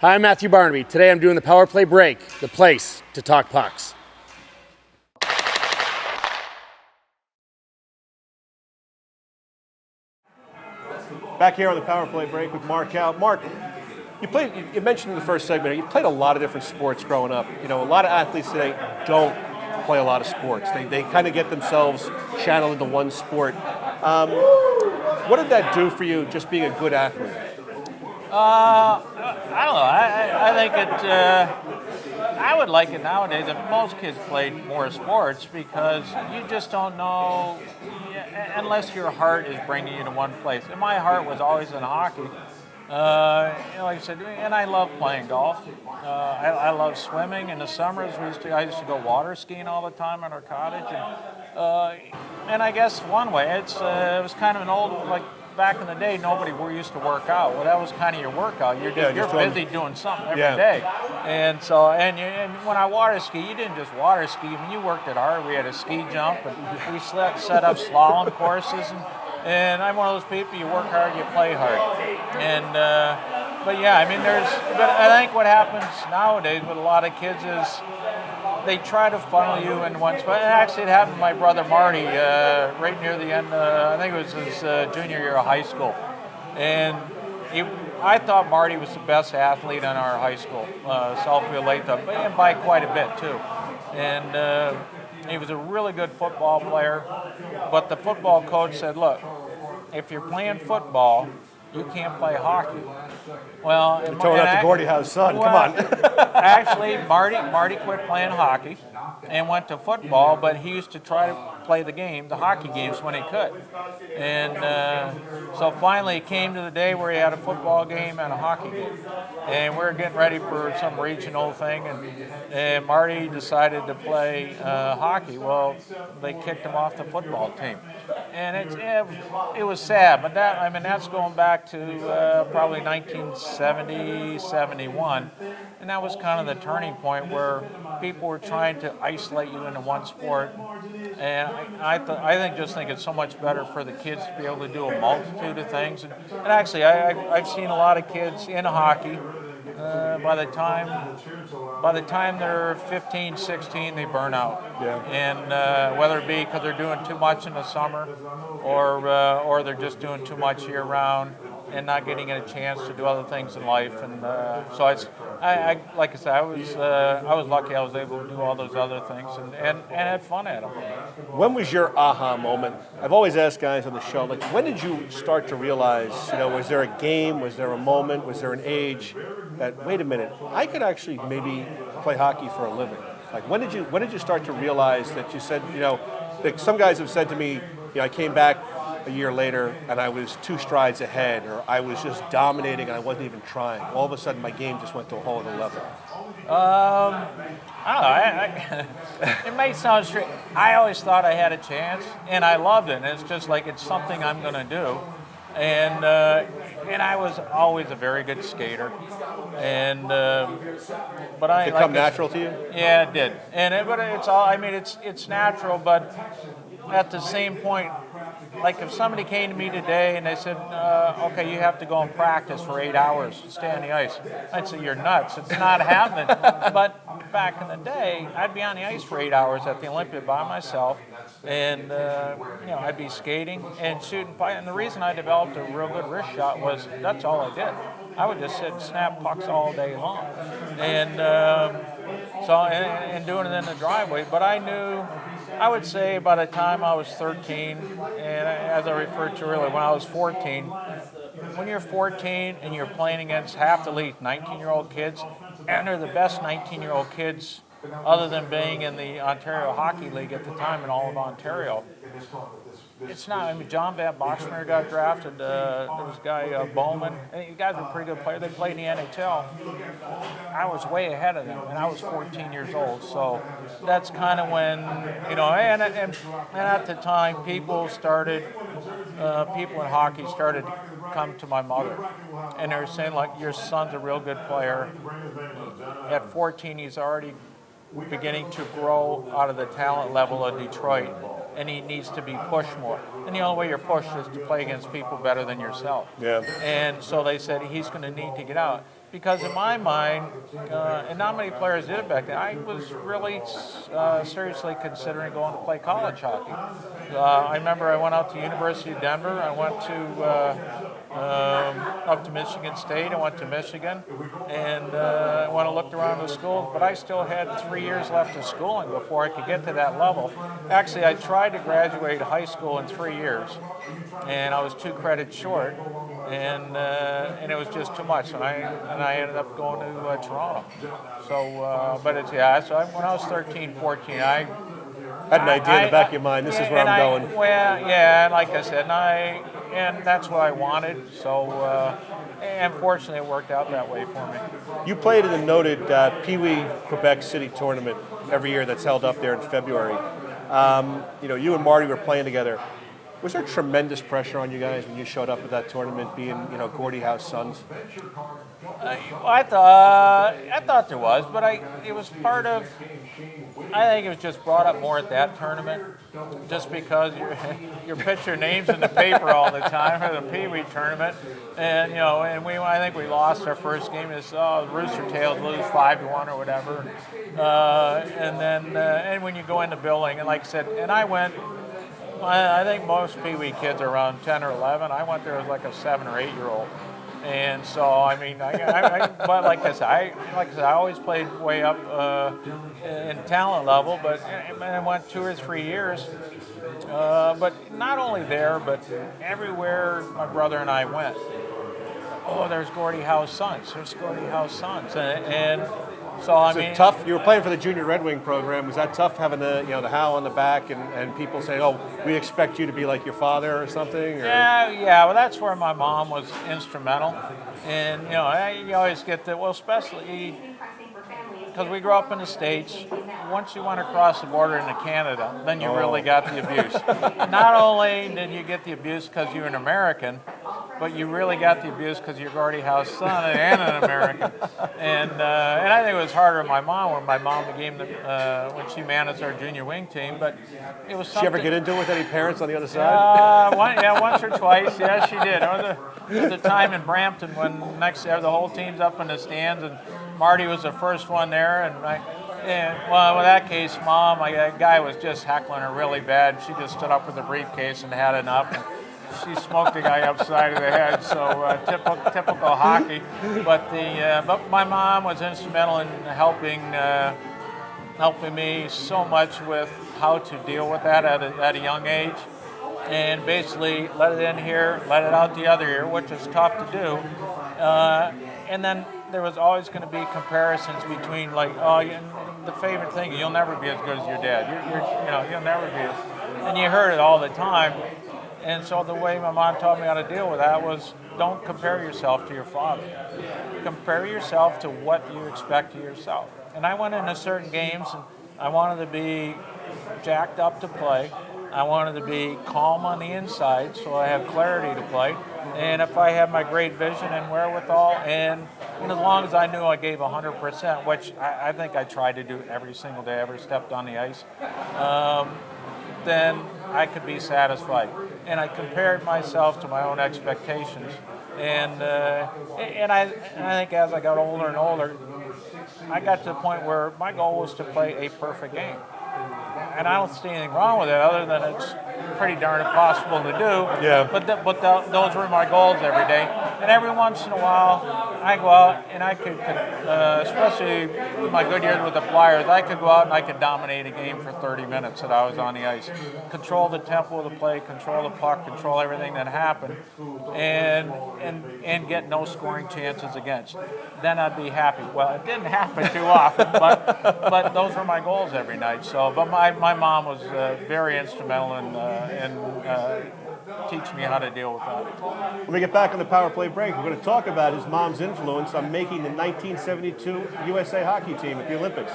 Hi, I'm Matthew Barnaby. Today I'm doing the Power Play Break, the place to talk pucks. Back here on the Power Play Break with Mark Howe. Mark, you mentioned in the first segment, you played a lot of different sports growing up. You know, a lot of athletes today don't play a lot of sports. They kind of get themselves channeled into one sport. What did that do for you, just being a good athlete? I don't know. I think I would like it nowadays if most kids played more sports because you just don't know unless your heart is bringing you to one place. And my heart was always in hockey. Like I said, and I love playing golf. I love swimming. In the summers, I used to go water skiing all the time at our cottage. And I guess one way, it was kind of an old, like back in the day, nobody used to work out. Well, that was kind of your workout. You're busy doing something every day. And so, and when I water ski, you didn't just water ski. I mean, you worked it hard. We had a ski jump, and we set up slalom courses. And I'm one of those people, you work hard, you play hard. And, but yeah, I mean, but I think what happens nowadays with a lot of kids is they try to funnel you in one spot. And actually, it happened to my brother Marty right near the end, I think it was his junior year of high school. And I thought Marty was the best athlete in our high school, Southfield Lathrop, and by quite a bit too. And he was a really good football player, but the football coach said, look, if you're playing football, you can't play hockey. Well, you're throwing out the Gordie Howe's son. Come on. Actually, Marty quit playing hockey and went to football, but he used to try to play the hockey games when he could. And so finally it came to the day where he had a football game and a hockey game. And we were getting ready for some regional thing, and Marty decided to play hockey. Well, they kicked him off the football team. And it was sad, but that's going back to probably 1970, 71. And that was kind of the turning point where people were trying to isolate you into one sport. And I just think it's so much better for the kids to be able to do a multitude of things. And actually, I've seen a lot of kids in hockey. By the time they're 15, 16, they burn out. Yeah. And whether it be because they're doing too much in the summer, or they're just doing too much year round and not getting a chance to do other things in life. And so like I said, I was lucky I was able to do all those other things and had fun at them. When was your aha moment? I've always asked guys on the show, like, when did you start to realize, was there a game, was there a moment, was there an age that, wait a minute, I could actually maybe play hockey for a living? Like, when did you start to realize that you said, like some guys have said to me, I came back a year later and I was 2 strides ahead, or I was just dominating and I wasn't even trying. All of a sudden my game just went to a whole other level. I don't know. It may sound strange. I always thought I had a chance, and I loved it. And it's just like it's something I'm going to do. And I was always a very good skater. And but I did it come natural to you? Yeah, it did. But it's all. I mean, it's natural, but at the same point, like if somebody came to me today and they said, okay, you have to go and practice for 8 hours to stay on the ice, I'd say, you're nuts. It's not happening. But back in the day, I'd be on the ice for 8 hours at the Olympia by myself, and I'd be skating and shooting. And the reason I developed a real good wrist shot was that's all I did. I would just sit and snap pucks all day long, and and doing it in the driveway. But I would say by the time I was 13, and as I referred to earlier, when I was 14, when you're 14 and you're playing against half the league, 19-year-old kids, and they're the best 19-year-old kids other than being in the Ontario Hockey League at the time in all of Ontario. It's not. I mean, John Van Boxmeer got drafted. There was a guy, Bowman. And you guys were pretty good players. They played in the NHL. I was way ahead of them, and I was 14 years old. So that's kind of when, and at the time, people in hockey started to come to my mother. And they were saying, like, your son's a real good player. At 14, he's already beginning to grow out of the talent level of Detroit, and he needs to be pushed more. And the only way you're pushed is to play against people better than yourself. Yeah. And so they said he's going to need to get out. because in my mind, and not many players did it back then, I was really seriously considering going to play college hockey. I remember I went out to University of Denver. I went to up to Michigan State. I went to Michigan, and I went and looked around the schools. But I still had 3 years left of schooling before I could get to that level. Actually, I tried to graduate high school in 3 years, and I was 2 credits short, and it was just too much. And I ended up going to Toronto. So, but it's So when I was 13, 14, I had an idea in the back of your mind. This is where I'm going. Well, yeah, like I said, and that's what I wanted. So, and fortunately, it worked out that way for me. You played in the noted Pee Wee Quebec City tournament every year that's held up there in February. You and Marty were playing together. Was there tremendous pressure on you guys when you showed up at that tournament, being Gordie Howe's sons? I thought there was, but it was part of. I think it was just brought up more at that tournament, just because your picture names in the paper all the time for the Pee Wee tournament, and I think we lost our first game. It's Rooster Tails lose 5-1 or whatever, and then and when you go in the building, and like I said, and I went. I think most Pee Wee kids are around 10 or 11. I went there as like a 7 or 8 year old. And so, I mean, but like I said, I always played way up in talent level, but I went 2 or 3 years. But not only there, but everywhere my brother and I went. Oh, there's Gordie Howe's sons. There's Gordie Howe's sons, and so I mean, tough. You were playing for the Junior Red Wing program. Was that tough having the Howe on the back and people saying, "Oh, we expect you to be like your father" or something? Or? Yeah. Well, that's where my mom was instrumental, and you always get that. Well, especially because we grew up in the States. Once you went across the border into Canada, then you really got the abuse. Not only did you get the abuse because you're an American, but you really got the abuse because you're Gordie Howe's son and an American. And I think it was harder on my mom when my mom became when she managed our junior wing team. But it was something. Did she ever get into it with any parents on the other side? Once or twice. Yeah, she did. There was a time in Brampton when the whole team's up in the stands, and Marty was the first one there, well, in that case, Mom, a guy was just heckling her really bad. She just stood up with a briefcase and had enough. And she smoked the guy upside of the head. So typical hockey. But my mom was instrumental in helping me so much with how to deal with that at a young age. And basically let it in here, let it out the other ear, which is tough to do. And then there was always going to be comparisons between the favorite thing, you'll never be as good as your dad. You'll never be. And you heard it all the time. And so the way my mom taught me how to deal with that was don't compare yourself to your father. Compare yourself to what you expect of yourself. And I went into certain games and I wanted to be jacked up to play. I wanted to be calm on the inside so I have clarity to play. And if I have my great vision and wherewithal, and as long as I knew I gave 100%, which I think I tried to do every single day I ever stepped on the ice, then I could be satisfied. And I compared myself to my own expectations. And I think as I got older and older, I got to the point where my goal was to play a perfect game. And I don't see anything wrong with it, other than it's pretty darn impossible to do. Yeah. But those were my goals every day. And every once in a while, I go out and I could especially my good years with the Flyers, I could go out and I could dominate a game for 30 minutes that I was on the ice. Control the tempo of the play, control the puck, control everything that happened, and get no scoring chances against. Then I'd be happy. Well, it didn't happen too often, but those were my goals every night. So, but my mom was very instrumental in teaching me how to deal with that. When we get back on the power play break, we're going to talk about his mom's influence on making the 1972 USA hockey team at the Olympics.